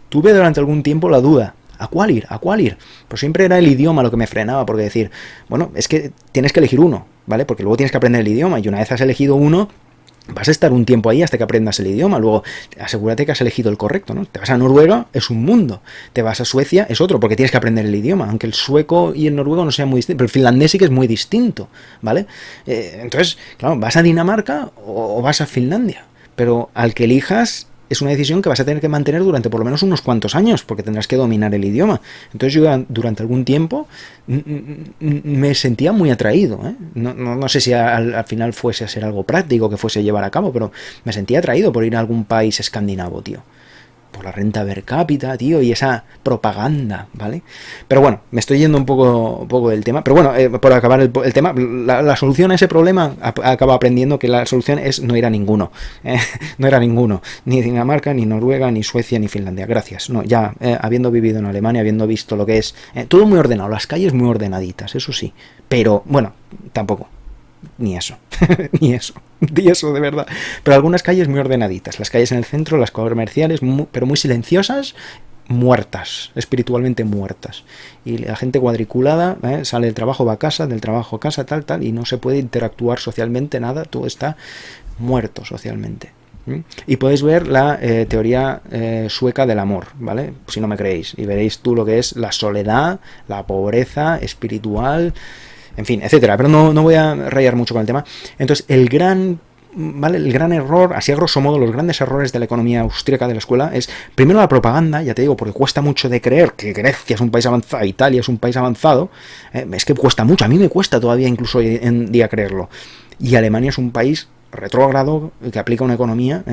Tuve durante algún tiempo la duda. ¿A cuál ir? ¿A cuál ir? Pues siempre era el idioma lo que me frenaba, porque decir, bueno, es que tienes que elegir uno, ¿vale? Porque luego tienes que aprender el idioma y una vez has elegido uno, vas a estar un tiempo ahí hasta que aprendas el idioma. Luego, asegúrate que has elegido el correcto, ¿no? Te vas a Noruega, es un mundo. Te vas a Suecia, es otro, porque tienes que aprender el idioma. Aunque el sueco y el noruego no sean muy distintos, pero el finlandés sí que es muy distinto, ¿vale? Entonces, claro, ¿vas a Dinamarca o vas a Finlandia? Pero al que elijas es una decisión que vas a tener que mantener durante por lo menos unos cuantos años, porque tendrás que dominar el idioma. Entonces yo durante algún tiempo me sentía muy atraído, ¿eh? No sé si al final fuese a ser algo práctico que fuese a llevar a cabo, pero me sentía atraído por ir a algún país escandinavo, tío. Por la renta per cápita, tío, y esa propaganda, ¿vale? Pero bueno, me estoy yendo un poco del tema. Pero bueno, por acabar el tema, la solución a ese problema, acabo aprendiendo que la solución es no ir a ninguno. No era ninguno. Ni Dinamarca, ni Noruega, ni Suecia, ni Finlandia. Gracias. No, ya, habiendo vivido en Alemania, habiendo visto lo que es... todo muy ordenado, las calles muy ordenaditas, eso sí. Pero, bueno, tampoco. Ni eso, ni eso de verdad. Pero algunas calles muy ordenaditas, las calles en el centro, las comerciales, pero muy silenciosas, muertas, espiritualmente muertas. Y la gente cuadriculada, sale del trabajo, va a casa, del trabajo a casa, tal, y no se puede interactuar socialmente, nada, todo está muerto socialmente. Y podéis ver la teoría sueca del amor, ¿vale? Si no me creéis, y veréis tú lo que es la soledad, la pobreza espiritual, en fin, etcétera. Pero no voy a rayar mucho con el tema. Entonces, el gran error, así a grosso modo, los grandes errores de la economía austríaca de la escuela es, primero, la propaganda, ya te digo, porque cuesta mucho de creer que Grecia es un país avanzado, Italia es un país avanzado, es que cuesta mucho, a mí me cuesta todavía incluso hoy en día creerlo. Y Alemania es un país retrógrado que aplica una economía.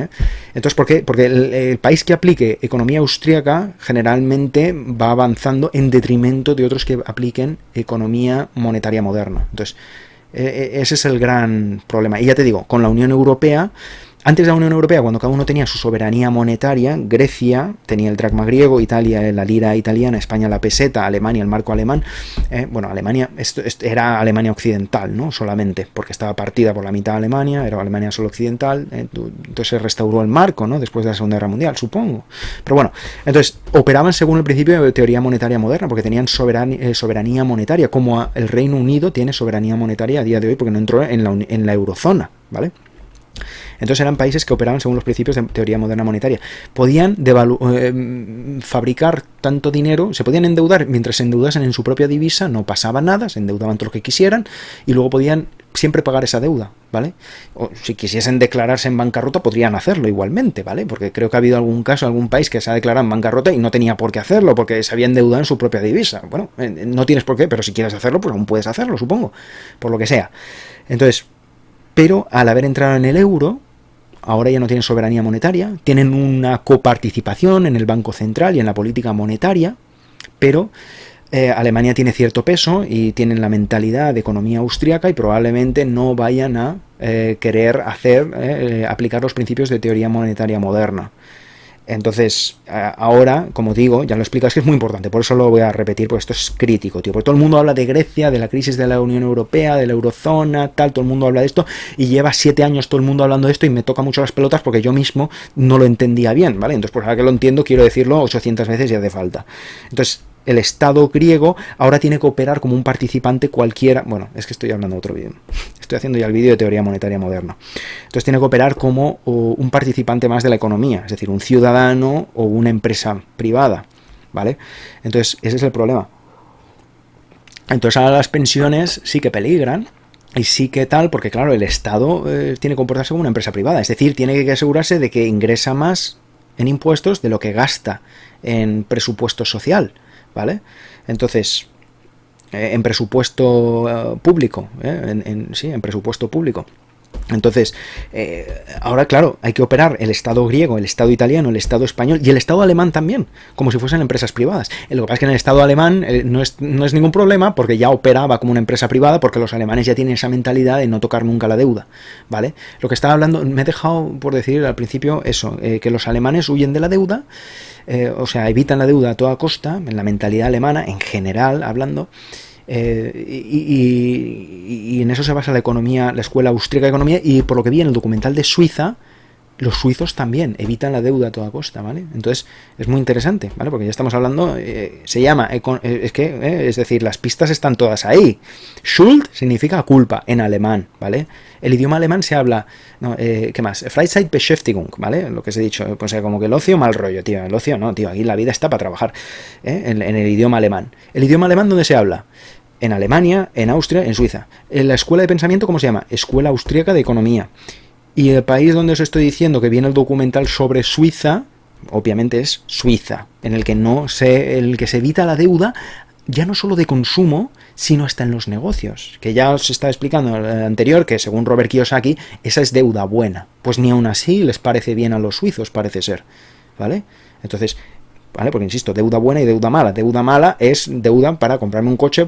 Entonces, ¿por qué? Porque el país que aplique economía austríaca generalmente va avanzando en detrimento de otros que apliquen economía monetaria moderna. Entonces, ese es el gran problema. Y ya te digo, con la Unión Europea, antes de la Unión Europea, cuando cada uno tenía su soberanía monetaria, Grecia tenía el dracma griego, Italia la lira italiana, España la peseta, Alemania el marco alemán. Bueno, Alemania, esto era Alemania occidental, ¿no? Solamente, porque estaba partida por la mitad de Alemania, era Alemania solo occidental, entonces se restauró el marco, ¿no? Después de la Segunda Guerra Mundial, supongo. Pero bueno, entonces operaban según el principio de teoría monetaria moderna, porque tenían soberanía monetaria, como el Reino Unido tiene soberanía monetaria a día de hoy, porque no entró en la eurozona, ¿vale? Entonces eran países que operaban según los principios de teoría moderna monetaria. Podían fabricar tanto dinero, se podían endeudar, mientras se endeudasen en su propia divisa, no pasaba nada, se endeudaban todo lo que quisieran, y luego podían siempre pagar esa deuda, ¿vale? O si quisiesen declararse en bancarrota, podrían hacerlo igualmente, ¿vale? Porque creo que ha habido algún caso, algún país que se ha declarado en bancarrota y no tenía por qué hacerlo, porque se había endeudado en su propia divisa. Bueno, no tienes por qué, pero si quieres hacerlo, pues aún puedes hacerlo, supongo, por lo que sea. Entonces, pero al haber entrado en el euro, ahora ya no tienen soberanía monetaria, tienen una coparticipación en el Banco Central y en la política monetaria, pero Alemania tiene cierto peso y tienen la mentalidad de economía austríaca y probablemente no vayan a querer aplicar los principios de teoría monetaria moderna. Entonces, ahora, como digo, ya lo explicas, que es muy importante, por eso lo voy a repetir, porque esto es crítico, tío, porque todo el mundo habla de Grecia, de la crisis de la Unión Europea, de la eurozona, tal, todo el mundo habla de esto, y lleva 7 años todo el mundo hablando de esto, y me toca mucho las pelotas porque yo mismo no lo entendía bien, ¿vale? Entonces, pues ahora que lo entiendo, quiero decirlo 800 veces y hace falta. Entonces, el Estado griego ahora tiene que operar como un participante cualquiera. Bueno, es que estoy hablando de otro vídeo. Estoy haciendo ya el vídeo de teoría monetaria moderna. Entonces tiene que operar como un participante más de la economía, es decir, un ciudadano o una empresa privada, ¿vale? Entonces, ese es el problema. Entonces ahora las pensiones sí que peligran. Y sí que tal, porque claro, el Estado tiene que comportarse como una empresa privada. Es decir, tiene que asegurarse de que ingresa más en impuestos de lo que gasta en presupuesto social, ¿vale? Entonces, en presupuesto público, en presupuesto público. Entonces, ahora, claro, hay que operar el Estado griego, el Estado italiano, el Estado español y el Estado alemán también, como si fuesen empresas privadas. Lo que pasa es que en el Estado alemán no es ningún problema porque ya operaba como una empresa privada, porque los alemanes ya tienen esa mentalidad de no tocar nunca la deuda, ¿vale? Lo que estaba hablando, me he dejado por decir al principio eso, que los alemanes huyen de la deuda, o sea, evitan la deuda a toda costa, en la mentalidad alemana, en general hablando. Y en eso se basa la economía, la escuela austríaca de economía, y por lo que vi en el documental de Suiza, los suizos también evitan la deuda a toda costa, ¿vale? Entonces es muy interesante, ¿vale? Porque ya estamos hablando, se llama, es decir, las pistas están todas ahí. Schuld significa culpa en alemán, ¿vale? El idioma alemán se habla, no, ¿qué más? Freizeitbeschäftigung, ¿vale? Lo que os he dicho, pues como que el ocio, mal rollo, tío. El ocio no, tío, aquí la vida está para trabajar, en el idioma alemán. ¿El idioma alemán dónde se habla? En Alemania, en Austria, en Suiza. En la escuela de pensamiento, ¿cómo se llama? Escuela Austríaca de Economía. Y el país donde os estoy diciendo que viene el documental sobre Suiza, obviamente es Suiza, en el que se evita la deuda, ya no solo de consumo, sino hasta en los negocios. Que ya os estaba explicando en el anterior que según Robert Kiyosaki, esa es deuda buena. Pues ni aún así les parece bien a los suizos, parece ser. ¿Vale? Entonces, ¿vale? Porque insisto, deuda buena y deuda mala. Deuda mala es deuda para comprarme un coche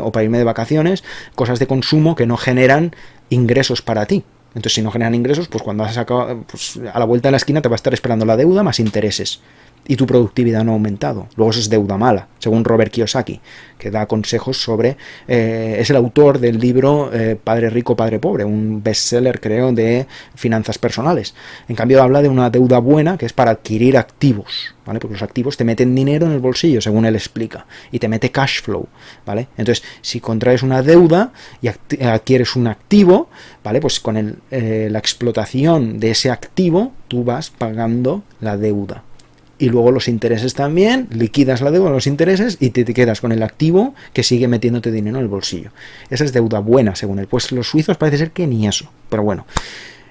o para irme de vacaciones, cosas de consumo que no generan ingresos para ti. Entonces, si no generan ingresos, pues cuando has sacado, pues a la vuelta de la esquina te va a estar esperando la deuda más intereses. Y tu productividad no ha aumentado. Luego eso es deuda mala, según Robert Kiyosaki, que da consejos sobre... es el autor del libro Padre Rico, Padre Pobre, un bestseller, creo, de finanzas personales. En cambio, habla de una deuda buena, que es para adquirir activos, ¿vale? Porque los activos te meten dinero en el bolsillo, según él explica, y te mete cash flow, ¿vale? Entonces, si contraes una deuda y adquieres un activo, ¿vale? Pues con la explotación de ese activo, tú vas pagando la deuda. Y luego los intereses también, liquidas la deuda, los intereses, y te quedas con el activo que sigue metiéndote dinero en el bolsillo. Esa es deuda buena, según él. Pues los suizos parece ser que ni eso. Pero bueno.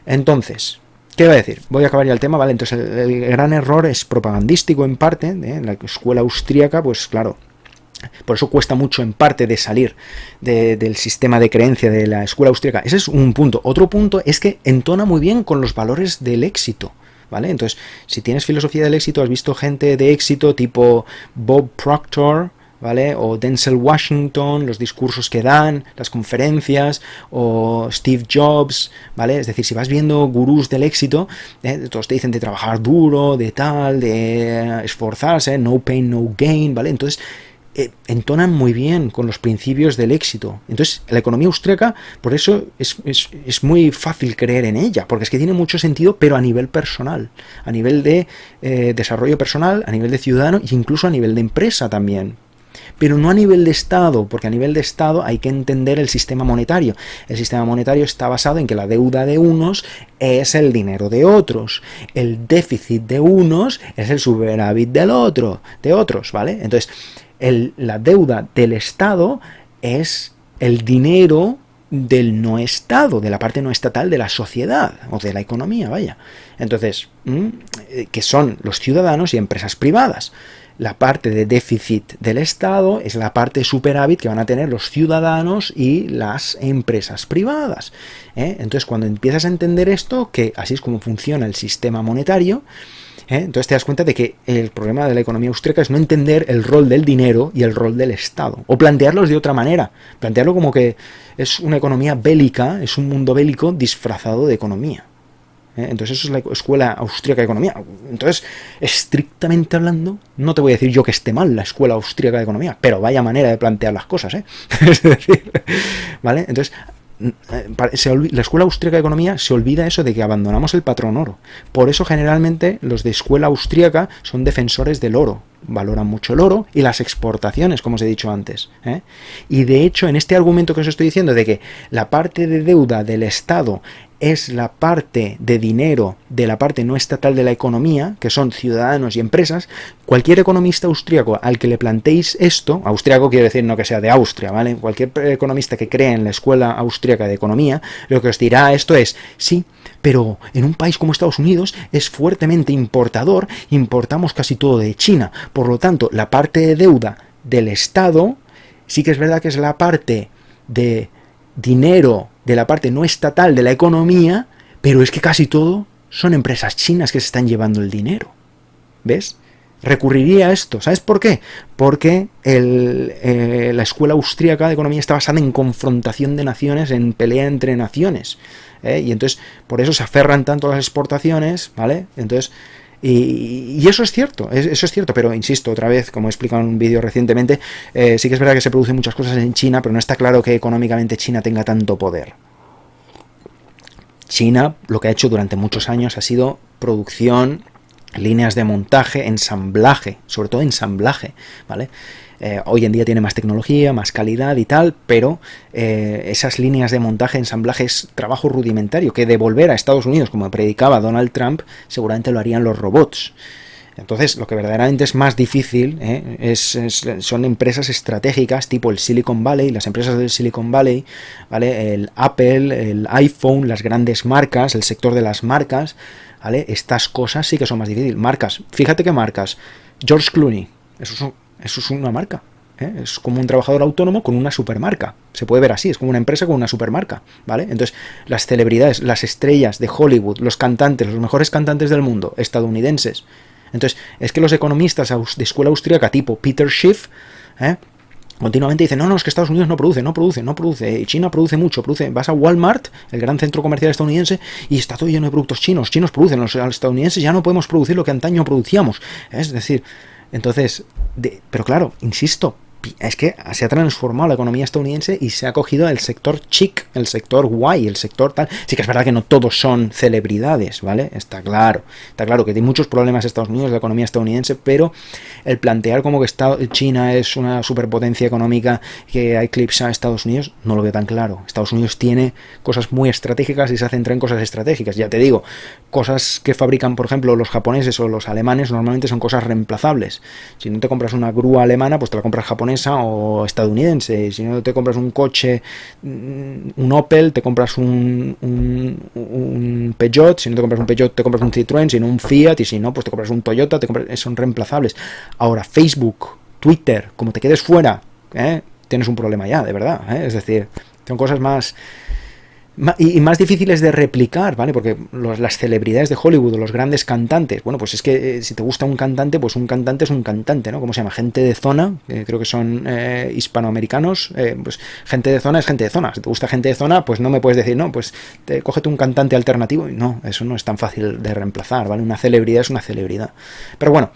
Entonces, ¿qué voy a decir? Voy a acabar ya el tema, ¿vale? Entonces, el gran error es propagandístico en parte. La escuela austríaca, pues claro, por eso cuesta mucho en parte de salir del sistema de creencia de la escuela austríaca. Ese es un punto. Otro punto es que entona muy bien con los valores del éxito, ¿vale? Entonces, si tienes filosofía del éxito, has visto gente de éxito tipo Bob Proctor, ¿vale? O Denzel Washington, los discursos que dan, las conferencias, o Steve Jobs, ¿vale? Es decir, si vas viendo gurús del éxito, todos te dicen de trabajar duro, de tal, de esforzarse, no pain, no gain, ¿vale? Entonces, entonan muy bien con los principios del éxito. Entonces, la economía austríaca, por eso es muy fácil creer en ella, porque es que tiene mucho sentido, pero a nivel personal, a nivel de desarrollo personal, a nivel de ciudadano e incluso a nivel de empresa también. Pero no a nivel de Estado, porque a nivel de Estado hay que entender el sistema monetario. El sistema monetario está basado en que la deuda de unos es el dinero de otros. El déficit de unos es el superávit de otros, ¿vale? Entonces, la deuda del Estado es el dinero del no Estado, de la parte no estatal de la sociedad o de la economía, vaya. Entonces, que son los ciudadanos y empresas privadas. La parte de déficit del Estado es la parte de superávit que van a tener los ciudadanos y las empresas privadas. Entonces, cuando empiezas a entender esto, que así es como funciona el sistema monetario, entonces te das cuenta de que el problema de la economía austríaca es no entender el rol del dinero y el rol del Estado, o plantearlos de otra manera, plantearlo como que es una economía bélica, es un mundo bélico disfrazado de economía. Entonces eso es la escuela austríaca de economía. Entonces, estrictamente hablando, no te voy a decir yo que esté mal la escuela austríaca de economía, pero vaya manera de plantear las cosas, Es decir, ¿vale? Entonces, la escuela austríaca de economía se olvida eso de que abandonamos el patrón oro. Por eso generalmente los de escuela austríaca son defensores del oro, valoran mucho el oro y las exportaciones, como os he dicho antes, Y de hecho, en este argumento que os estoy diciendo de que la parte de deuda del Estado es la parte de dinero de la parte no estatal de la economía, que son ciudadanos y empresas, cualquier economista austríaco al que le planteéis esto, austríaco quiere decir no que sea de Austria, ¿vale? Cualquier economista que cree en la escuela austríaca de economía, lo que os dirá esto es, sí, pero en un país como Estados Unidos es fuertemente importador, importamos casi todo de China, por lo tanto, la parte de deuda del Estado sí que es verdad que es la parte de dinero de la parte no estatal de la economía, pero es que casi todo son empresas chinas que se están llevando el dinero. ¿Ves? Recurriría a esto. ¿Sabes por qué? Porque la escuela austríaca de economía está basada en confrontación de naciones, en pelea entre naciones. Y entonces, por eso se aferran tanto a las exportaciones, ¿vale? Entonces, y eso es cierto, pero insisto, otra vez, como he explicado en un vídeo recientemente, sí que es verdad que se producen muchas cosas en China, pero no está claro que económicamente China tenga tanto poder. China lo que ha hecho durante muchos años ha sido producción, líneas de montaje, ensamblaje, sobre todo ensamblaje, ¿vale? Hoy en día tiene más tecnología, más calidad y tal, pero esas líneas de montaje, ensamblaje es trabajo rudimentario que devolver a Estados Unidos, como predicaba Donald Trump, seguramente lo harían los robots. Entonces, lo que verdaderamente es más difícil son empresas estratégicas tipo el Silicon Valley, las empresas del Silicon Valley, ¿vale? El Apple, el iPhone, las grandes marcas, el sector de las marcas, ¿vale? Estas cosas sí que son más difíciles. Marcas, fíjate qué marcas. George Clooney, eso es una marca. Es como un trabajador autónomo con una supermarca. Se puede ver así, es como una empresa con una supermarca, ¿vale? Entonces, las celebridades, las estrellas de Hollywood, los cantantes, los mejores cantantes del mundo, estadounidenses. Entonces, es que los economistas de escuela austríaca tipo Peter Schiff, continuamente dicen, no, es que Estados Unidos no produce, China produce mucho, vas a Walmart, el gran centro comercial estadounidense, y está todo lleno de productos chinos producen, los estadounidenses ya no podemos producir lo que antaño producíamos, es decir, entonces, pero claro, insisto, es que se ha transformado la economía estadounidense y se ha cogido el sector chic, el sector guay, el sector tal. Sí que es verdad que no todos son celebridades, ¿vale? Está claro que hay muchos problemas en Estados Unidos, la economía estadounidense, pero el plantear como que China es una superpotencia económica que eclipsa a Estados Unidos, no lo veo tan claro. Estados Unidos tiene cosas muy estratégicas y se centra en cosas estratégicas. Ya te digo, cosas que fabrican, por ejemplo, los japoneses o los alemanes normalmente son cosas reemplazables. Si no te compras una grúa alemana, pues te la compras japonesa o estadounidense. Si no te compras un coche, un Opel, te compras un Peugeot. Si no te compras un Peugeot, te compras un Citroën. Si no, un Fiat. Y si no, pues te compras un Toyota. Son reemplazables. Ahora, Facebook, Twitter, como te quedes fuera, tienes un problema ya, de verdad. Es decir, son cosas más difíciles de replicar, ¿vale? Porque las celebridades de Hollywood o los grandes cantantes, bueno, pues es que si te gusta un cantante, pues un cantante es un cantante, ¿no? ¿Cómo se llama? Gente de zona, creo que son hispanoamericanos, pues gente de zona es gente de zona. Si te gusta gente de zona, pues no me puedes decir, no, pues cógete un cantante alternativo. No, eso no es tan fácil de reemplazar, ¿vale? Una celebridad es una celebridad. Pero bueno,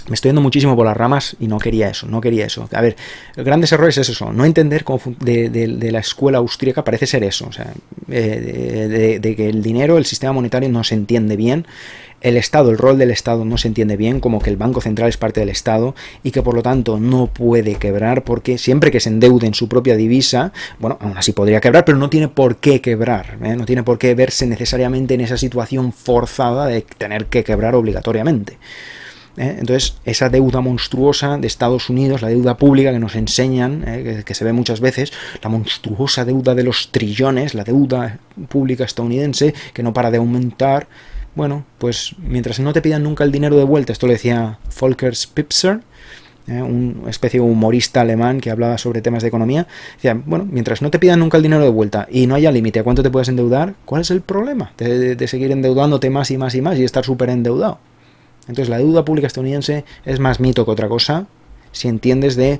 me estoy yendo muchísimo por las ramas y no quería eso. A ver, grandes errores es eso, no entender cómo de la escuela austríaca parece ser eso, o sea, de que el dinero, el sistema monetario no se entiende bien, el Estado, el rol del Estado no se entiende bien, como que el Banco Central es parte del Estado y que por lo tanto no puede quebrar porque siempre que se endeude en su propia divisa, bueno, aún así podría quebrar, pero no tiene por qué quebrar, no tiene por qué verse necesariamente en esa situación forzada de tener que quebrar obligatoriamente. Entonces, esa deuda monstruosa de Estados Unidos, la deuda pública que nos enseñan, que se ve muchas veces, la monstruosa deuda de los trillones, la deuda pública estadounidense, que no para de aumentar, bueno, pues mientras no te pidan nunca el dinero de vuelta, esto lo decía Volker Spitzer, una especie de humorista alemán que hablaba sobre temas de economía, decía, bueno, mientras no te pidan nunca el dinero de vuelta y no haya límite a cuánto te puedes endeudar, ¿cuál es el problema de seguir endeudándote más y más y más y estar súper endeudado? Entonces la deuda pública estadounidense es más mito que otra cosa, si entiendes de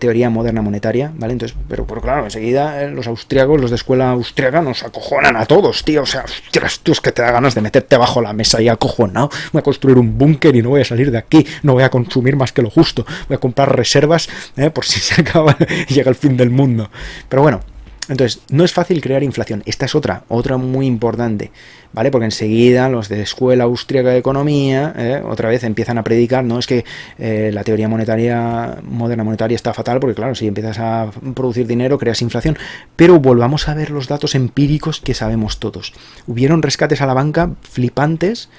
teoría moderna monetaria, ¿vale? Entonces, pero claro, enseguida los austriacos, los de escuela austriaca, nos acojonan a todos, tío. O sea, ostras, tú es que te da ganas de meterte bajo la mesa y acojonado. Voy a construir un búnker y no voy a salir de aquí, no voy a consumir más que lo justo. Voy a comprar reservas por si se acaba y llega el fin del mundo. Pero bueno, entonces, no es fácil crear inflación. Esta es otra muy importante, ¿vale? Porque enseguida los de escuela austríaca de economía, otra vez empiezan a predicar, no es que la teoría moderna monetaria está fatal, porque claro, si empiezas a producir dinero, creas inflación. Pero volvamos a ver los datos empíricos que sabemos todos. Hubieron rescates a la banca flipantes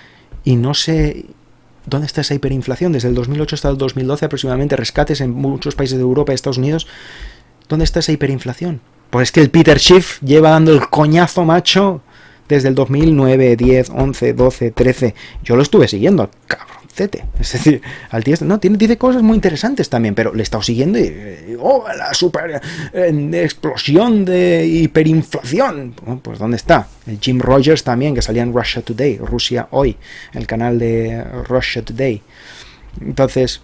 y no sé dónde está esa hiperinflación. Desde el 2008 hasta el 2012 aproximadamente, rescates en muchos países de Europa y Estados Unidos. ¿Dónde está esa hiperinflación? Pues es que el Peter Schiff lleva dando el coñazo, macho, desde el 2009, 10, 11, 12, 13. Yo lo estuve siguiendo, cabrón. Cete. Es decir, al tío no dice cosas muy interesantes también, pero le he estado siguiendo y la super explosión de hiperinflación. Bueno, pues ¿dónde está? El Jim Rogers también, que salía en Russia Today, Rusia Hoy, el canal de Russia Today. Entonces,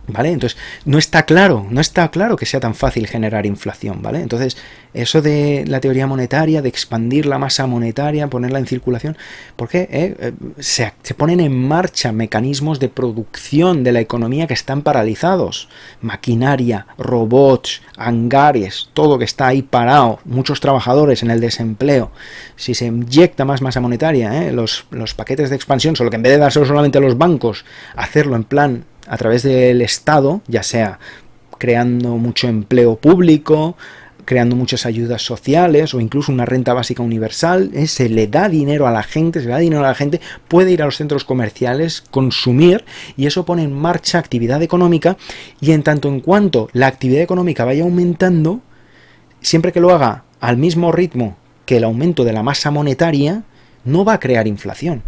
¿vale? Entonces, no está claro que sea tan fácil generar inflación, ¿vale? Entonces, eso de la teoría monetaria, de expandir la masa monetaria, ponerla en circulación, ¿por qué? Se ponen en marcha mecanismos de producción de la economía que están paralizados. Maquinaria, robots, hangares, todo que está ahí parado, muchos trabajadores en el desempleo. Si se inyecta más masa monetaria, los paquetes de expansión, solo que en vez de dárselo solamente a los bancos, hacerlo en plan a través del Estado, ya sea creando mucho empleo público, creando muchas ayudas sociales o incluso una renta básica universal, se le da dinero a la gente, puede ir a los centros comerciales, consumir, y eso pone en marcha actividad económica, y en tanto en cuanto la actividad económica vaya aumentando, siempre que lo haga al mismo ritmo que el aumento de la masa monetaria, no va a crear inflación.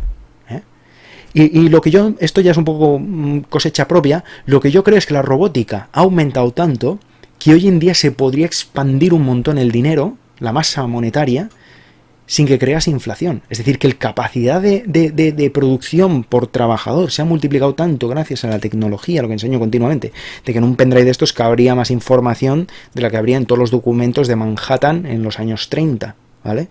Y lo que esto ya es un poco cosecha propia, lo que yo creo es que la robótica ha aumentado tanto que hoy en día se podría expandir un montón el dinero, la masa monetaria, sin que crease inflación. Es decir, que la capacidad de producción por trabajador se ha multiplicado tanto gracias a la tecnología, lo que enseño continuamente, de que en un pendrive de estos cabría más información de la que habría en todos los documentos de Manhattan en los años 30, ¿vale?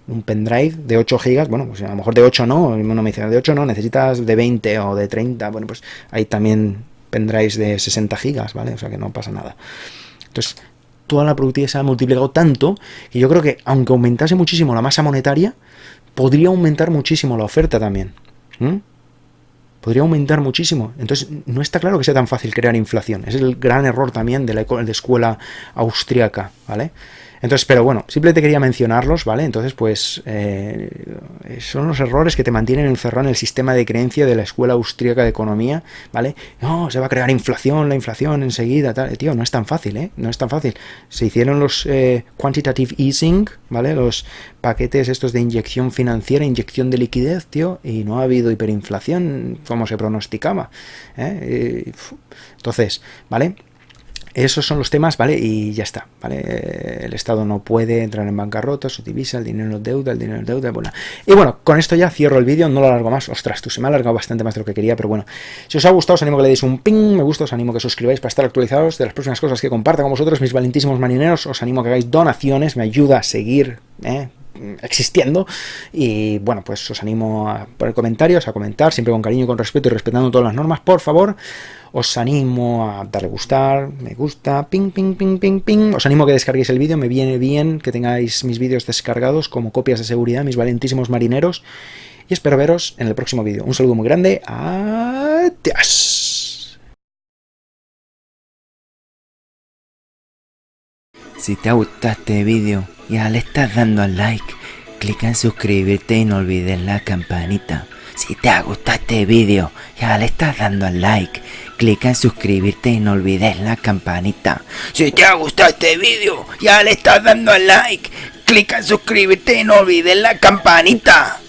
Un pendrive de 8 gigas, bueno, pues a lo mejor de 8 no, uno me dice, de 8 no, necesitas de 20 o de 30, bueno, pues hay también pendrives de 60 gigas, ¿vale? O sea que no pasa nada. Entonces, toda la productividad se ha multiplicado tanto que yo creo que, aunque aumentase muchísimo la masa monetaria, podría aumentar muchísimo la oferta también. Podría aumentar muchísimo. Entonces, no está claro que sea tan fácil crear inflación. Es el gran error también de la escuela austríaca, ¿vale? Entonces, pero bueno, simplemente quería mencionarlos, ¿vale? Entonces, pues, son los errores que te mantienen encerrado en el sistema de creencia de la escuela austríaca de economía, ¿vale? No, se va a crear inflación, la inflación enseguida, tal. Tío, no es tan fácil, ¿eh? No es tan fácil. Se hicieron los quantitative easing, ¿vale? Los paquetes estos de inyección financiera, inyección de liquidez, tío, y no ha habido hiperinflación como se pronosticaba, ¿eh? Entonces, ¿vale? Esos son los temas, ¿vale? Y ya está, ¿vale? El Estado no puede entrar en bancarrota, su divisa, el dinero es deuda, bueno. Y bueno, con esto ya cierro el vídeo, no lo alargo más. Ostras, se me ha alargado bastante más de lo que quería, pero bueno. Si os ha gustado, os animo a que le deis un ping, me gusta, os animo a que suscribáis para estar actualizados de las próximas cosas que comparta con vosotros, mis valentísimos marineros. Os animo a que hagáis donaciones, me ayuda a seguir, existiendo. Y bueno, pues os animo a poner comentarios, a comentar, siempre con cariño, con respeto y respetando todas las normas, por favor. Os animo a darle gustar, me gusta, ping, ping, ping, ping, ping. Os animo a que descarguéis el vídeo, me viene bien que tengáis mis vídeos descargados como copias de seguridad, mis valentísimos marineros. Y espero veros en el próximo vídeo. Un saludo muy grande. Adiós. Si te ha gustado este vídeo, ya le estás dando al like, clica en suscribirte y no olvides la campanita. Si te ha gustado este vídeo, ya le estás dando al like, clica en suscribirte y no olvides la campanita. Si te ha gustado este vídeo, ya le estás dando al like, clica en suscribirte y no olvides la campanita.